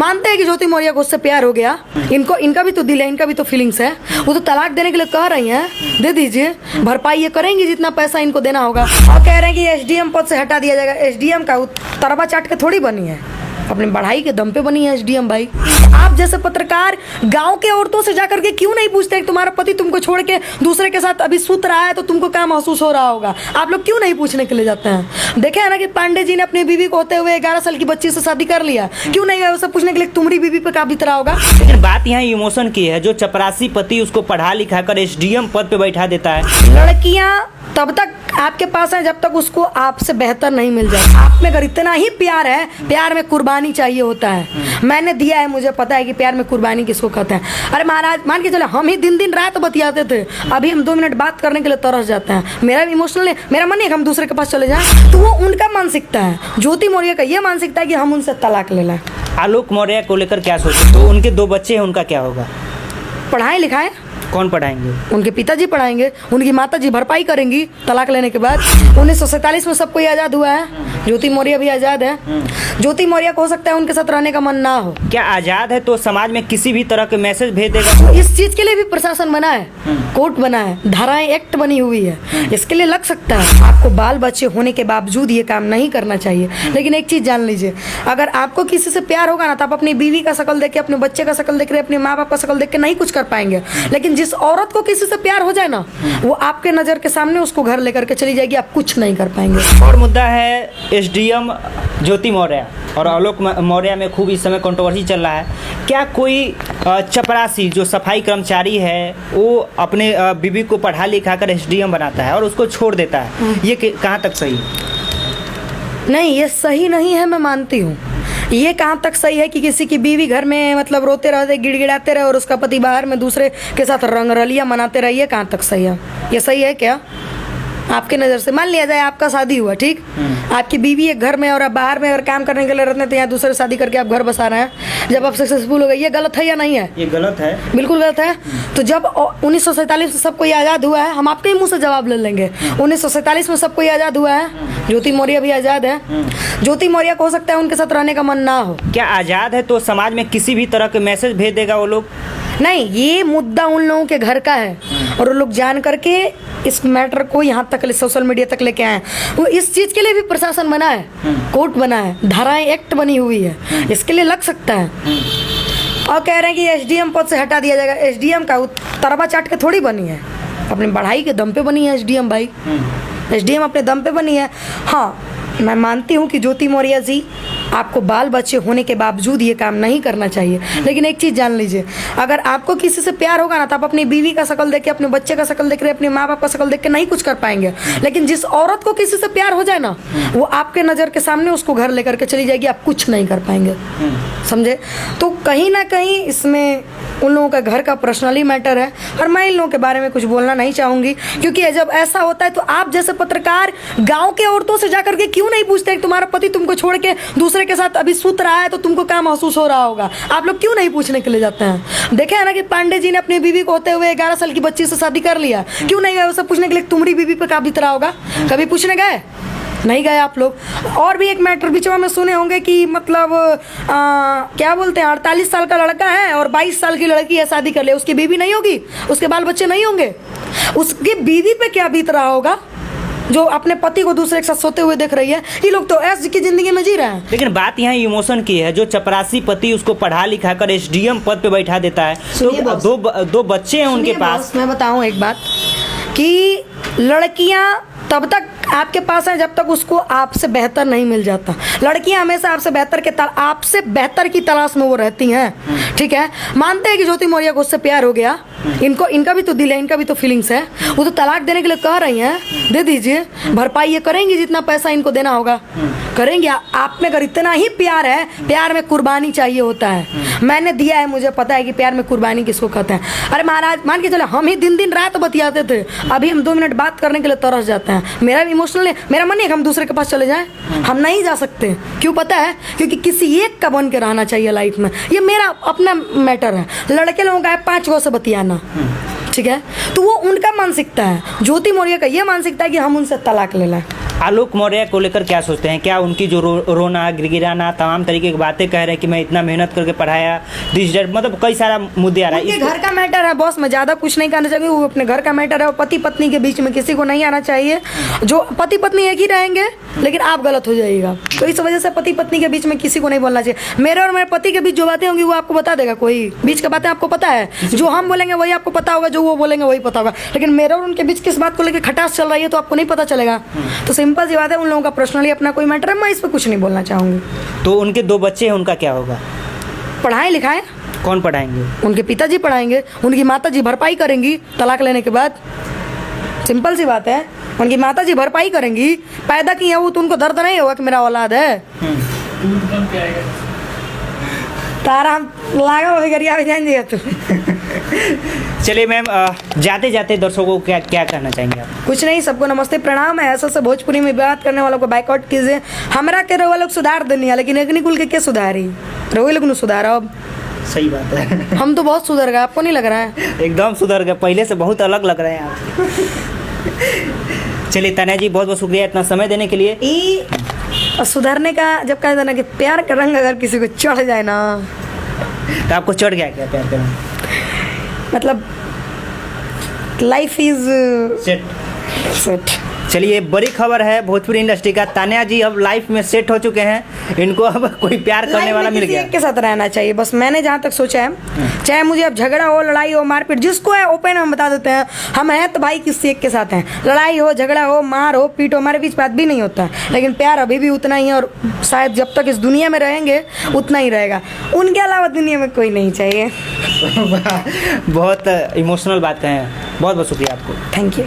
मानते हैं कि ज्योति मौर्य को उससे प्यार हो गया, इनका भी तो दिल है, इनका भी तो फीलिंग्स है। वो तो तलाक देने के लिए कह रही हैं, दे दीजिए, भरपाई ये करेंगी जितना पैसा इनको देना होगा। और कह रहे हैं कि एसडीएम पद से हटा दिया जाएगा। एसडीएम का तरबा चाट के थोड़ी बनी है, अपनी बढ़ाई के दम पे बनी है एसडीएम भाई। आप जैसे पत्रकार गांव के औरतों से जाकर के क्यों नहीं पूछते कि तुम्हारा पति तुमको छोड़ के दूसरे के साथ अभी सूत रहा है तो तुमको क्या महसूस हो रहा होगा? आप लोग क्यों नहीं पूछने के लिए जाते हैं? देखे है ना कि पांडे जी ने अपनी बीवी को होते हुए 11 साल की बच्ची से शादी कर लिया, क्यों नहीं गए उसे पूछने के लिए तुम्हारी बीवी पे क्या बीत रहा होगा? लेकिन बात यहाँ इमोशन की है, जो चपरासी पति उसको पढ़ा लिखा कर एसडीएम पद पे बैठा देता है। लड़कियां तब तक आपके पास है जब तक उसको आपसे बेहतर नहीं मिल जाए। आप में अगर इतना ही प्यार है, प्यार में कुर्बानी चाहिए होता है। मैंने दिया है, मुझे पता है कि प्यार में कुर्बानी किसको कहते हैं। अरे महाराज, मान के चलो हम ही दिन दिन रात बतियाते थे, अभी हम 2 मिनट बात करने के लिए तरस जाते हैं। मेरा इमोशनल है, मेरा मन है कि हम दूसरे के पास चले जाएं, तो वो उनका मानसिकता है। ज्योति मौर्य का ये मानसिकता है कि हम उनसे तलाक ले लें। आलोक मौर्य को लेकर क्या सोचते? तो उनके 2 बच्चे हैं, उनका क्या होगा? पढ़ाएं लिखाएं, कौन पढ़ाएंगे? उनके पिताजी पढ़ाएंगे, उनकी माताजी भरपाई करेंगी तलाक लेने के बाद। 1947 में सब कोई आज़ाद हुआ है, ज्योति मौर्य भी आज़ाद है। ज्योति मौर्य को हो सकता है उनके साथ रहने का मन ना हो। क्या आज़ाद है तो समाज में किसी भी तरह के मैसेज भेज देगा? इस चीज के लिए भी प्रशासन बना है, कोर्ट बना है, धाराएं एक्ट बनी हुई है, इसके लिए लग सकता है। आपको बाल बच्चे होने के बावजूद ये काम नहीं करना चाहिए। लेकिन एक चीज जान लीजिए, अगर आपको किसी से प्यार होगा ना तो आप अपनी बीवी का शक्ल देख के, अपने बच्चे का शक्ल देख के, अपने माँ बाप का शक्ल देख के नहीं कुछ कर पाएंगे। लेकिन जिस औरत को किसी से प्यार हो जाए ना, वो आपके नजर के सामने उसको घर लेकर के चली जाएगी, आप कुछ नहीं कर पाएंगे। और मुद्दा है एसडीएम ज्योति मौर्य और आलोक मौर्य में खूब इस समय कंट्रोवर्सी चल रहा है। क्या कोई चपरासी जो सफाई कर्मचारी है वो अपने बीवी को पढ़ा लिखा कर एसडीएम बनाता है और उसको छोड़ देता है, ये कहाँ तक सही है? नहीं, ये सही नहीं है, मैं मानती हूँ। ये कहाँ तक सही है कि किसी की बीवी घर में मतलब रोते रहते, गिड़गिड़ाते रहे और उसका पति बाहर में दूसरे के साथ रंगरलियाँ मनाते रहे? ये कहाँ तक सही है? ये सही है क्या आपके नज़र से? मान लिया जाए आपका शादी हुआ, ठीक, आपकी बीवी एक घर में और आप बाहर में अगर काम करने के लिए रहते हैं, तो यहाँ दूसरे शादी करके आप घर बसा रहे हैं। जब आप सक्सेसफुल हो गए, ये गलत है या नहीं है? ये गलत है, बिल्कुल गलत है। तो जब 1947 में सबको आज़ाद हुआ है, हम आपके ही मुँह से जवाब ले लेंगे। 1947 में सबको आज़ाद हुआ है, ज्योति मौर्य भी आज़ाद है। ज्योति मौर्य को हो सकता है उनके साथ रहने का मन ना हो। क्या आज़ाद है तो समाज में किसी भी तरह के मैसेज भेज देगा वो लोग? नहीं, ये मुद्दा उन लोगों के घर का है और वो लोग जान करके इस मैटर को यहाँ तक सोशल मीडिया तक लेके आए। वो इस चीज़ के लिए भी प्रशासन बना है, कोर्ट बना है, धाराएं एक्ट बनी हुई है, इसके लिए लग सकता है। और कह रहे हैं कि एसडीएम पद से हटा दिया जाएगा। एसडीएम का तरबा चाट के थोड़ी बनी है, अपनी बढ़ाई के दम पे बनी है एसडीएम भाई। एसडीएम अपने दम पे बनी है। हाँ, मैं मानती हूँ कि ज्योति मौर्य जी, आपको बाल बच्चे होने के बावजूद ये काम नहीं करना चाहिए। लेकिन एक चीज़ जान लीजिए, अगर आपको किसी से प्यार होगा ना तो आप अपनी बीवी का शक्ल देख के, अपने बच्चे का शक्ल देख के, अपने माँ बाप का शक्ल देख के नहीं कुछ कर पाएंगे। लेकिन जिस औरत को किसी से प्यार हो जाए ना, वो आपके नज़र के सामने उसको घर लेकर के चली जाएगी, आप कुछ नहीं कर पाएंगे। समझे? तो कहीं ना कहीं इसमें उन लोगों का घर का पर्सनली मैटर है और मैं इन लोगों के बारे में कुछ बोलना नहीं चाहूँगी, क्योंकि जब ऐसा होता है तो आप जैसे पत्रकार गाँव के औरतों से जाकर के क्यों नहीं पूछते कि तुम्हारा पति तुमको छोड़ के दूसरे के साथ अभी सूत रहा है तो तुमको क्या महसूस हो रहा होगा? आप लोग क्यों नहीं पूछने के लिए जाते हैं? देखे है ना कि पांडे जी ने अपनी बीवी को होते हुए 11 साल की बच्ची से शादी कर लिया, क्यों नहीं गए उसे पूछने के लिए तुम्हारी बीवी पे क्या बीत रहा होगा? कभी पूछने गए? नहीं गए आप लोग। और भी एक मैटर बीच में सुने होंगे कि मतलब क्या बोलते हैं, 48 साल का लड़का है और 22 साल की लड़की है, शादी कर ले, उसकी बीवी नहीं होगी, उसके बाल बच्चे नहीं होंगे, उसकी बीवी पे क्या बीत रहा होगा जो अपने पति को दूसरे के साथ सोते हुए देख रही है? ये लोग तो ऐसी की जिंदगी में जी रहे हैं। लेकिन बात यहाँ इमोशन की है, जो चपरासी पति उसको पढ़ा लिखा कर एसडीएम पद पे बैठा देता है, तो दो बच्चे हैं उनके पास। मैं बताऊं एक बात कि लड़कियां तब तक आपके पास है जब तक उसको आपसे बेहतर नहीं मिल जाता। लड़कियां हमेशा आपसे बेहतर की तलाश में वो रहती हैं, ठीक है? मानते हैं कि ज्योति मौर्य को उससे प्यार हो गया, इनका भी तो दिल है, इनका भी तो फीलिंग्स है। वो तो तलाक देने के लिए कह रही हैं, दे दीजिए, भरपाई ये करेंगी जितना पैसा इनको देना होगा, करेंगे। आप में अगर इतना ही प्यार है, प्यार में कुर्बानी चाहिए होता है। मैंने दिया है, मुझे पता है कि प्यार में कुर्बानी किसको कहते हैं। अरे महाराज, मान के चलो हम ही दिन दिन रात बतियाते थे, अभी हम 2 मिनट बात करने के लिए तरस जाते हैं। मेरा इमोशनल है, मेरा मन है कि हम दूसरे के पास चले जाएं, हम नहीं जा सकते। क्यों पता है? क्योंकि किसी एक का बन के रहना चाहिए लाइफ में। ये मेरा अपना मैटर है। लड़के लोगों का है 5 गो से बतियाना, ठीक है? तो वो उनका मानसिकता है। ज्योति मौर्य का ये मानसिकता है कि हम उनसे तलाक ले लें। आलोक मौर्य को लेकर क्या सोचते हैं? क्या उनकी जो रोना गिड़गिड़ाना तमाम तरीके की बातें कह रहे हैं कि मैं इतना मेहनत करके पढ़ाया, मतलब कई सारा मुद्दे आ रहा है। उनके घर का मैटर है बॉस, मैं ज़्यादा कुछ नहीं कहना चाहिए, वो अपने घर का मैटर है। पति पत्नी के बीच में किसी को नहीं आना चाहिए। जो पति पत्नी एक ही रहेंगे लेकिन आप गलत हो जाइएगा, तो इस वजह से पति पत्नी के बीच में किसी को नहीं बोलना चाहिए। मेरे और मेरे पति के बीच जो बातें होंगी वो आपको बता देगा, कोई बीच की बातें आपको पता है। जो हम बोलेंगे वही आपको पता होगा, जो वो बोलेंगे वही पता होगा। लेकिन मेरे और उनके बीच किस बात को लेकर खटास चल रही है तो आपको नहीं पता चलेगा। तो सिंपल सी बात है, उन लोगों का पर्सनली अपना कोई मैटर है, मैं इस पर कुछ नहीं बोलना चाहूँगी। तो उनके 2 बच्चे हैं, उनका क्या होगा? पढ़ाएं लिखाएं। कौन पढ़ाएंगे? उनके पिताजी पढ़ाएंगे, उनकी माताजी भरपाई करेंगी तलाक लेने के बाद। सिंपल सी बात है, उनकी माताजी भरपाई करेंगी। पैदा की है वो तो उनको दर्द नहीं होगा कि मेरा औलाद है। तारा लागा वही गरिया भी जान दिया तू। चलिए मैम, जाते जाते दर्शकों को क्या क्या कहना चाहेंगे आप? कुछ नहीं, सबको नमस्ते प्रणाम है। ऐसा से भोजपुरी में बात करने वालों को बाइकआउट कीजिए। हमरा के रहुआ लोग सुधार देनी है, लेकिन एक कुल के क्या सुधारी, रहुआ लोग ने सुधारा। अब सही बात है। हम तो बहुत सुधर गए, आपको नहीं लग रहा है? एकदम सुधर गए, पहले से बहुत अलग लग रहे हैं आप। चलिए तनया जी, बहुत बहुत शुक्रिया इतना समय देने के लिए। और सुधरने का जब कहते हैं ना कि प्यार का रंग अगर किसी को चढ़ जाए ना, तो आपको चढ़ गया क्या प्यार करना? मतलब लाइफ इज सेट। चलिए, बड़ी खबर है भोजपुरी इंडस्ट्री का, तान्या जी अब लाइफ में सेट हो चुके हैं। इनको अब कोई प्यार करने वाला मिल गया। एक के साथ रहना चाहिए बस, मैंने जहाँ तक सोचा है। चाहे मुझे अब झगड़ा हो, लड़ाई हो, मारपीट, जिसको है ओपन हम बता देते हैं, हम हैं तो भाई किसी एक के साथ हैं। लड़ाई हो, झगड़ा हो, मार हो, पीट हो, हमारे बीच बात भी नहीं होता, लेकिन प्यार अभी भी उतना ही है। और शायद जब तक इस दुनिया में रहेंगे उतना ही रहेगा। उनके अलावा दुनिया में कोई नहीं चाहिए। बहुत इमोशनल बात है। बहुत बहुत शुक्रिया आपको। Thank you.